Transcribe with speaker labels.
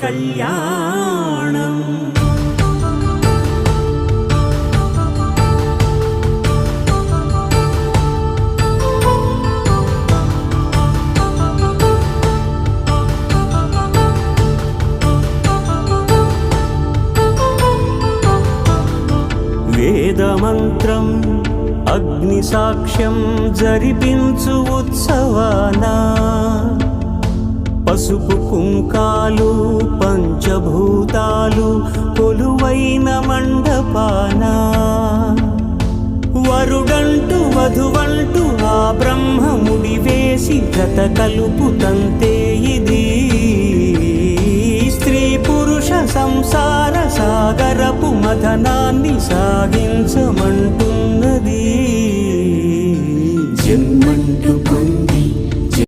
Speaker 1: కళ్యాణం. వేదమంత్రం అగ్ని సాక్ష్యం జరిపించు ఉత్సవాన పసుపు కుంకాలు పంచభూతాలు కొలువైన మండపాన వరుడంటూ వధువంటూ ఆ బ్రహ్మముడి వేసి జత కలుపుతంతే ఇది స్త్రీ పురుష సంసార సాగరపు మథనాన్ని సాగించ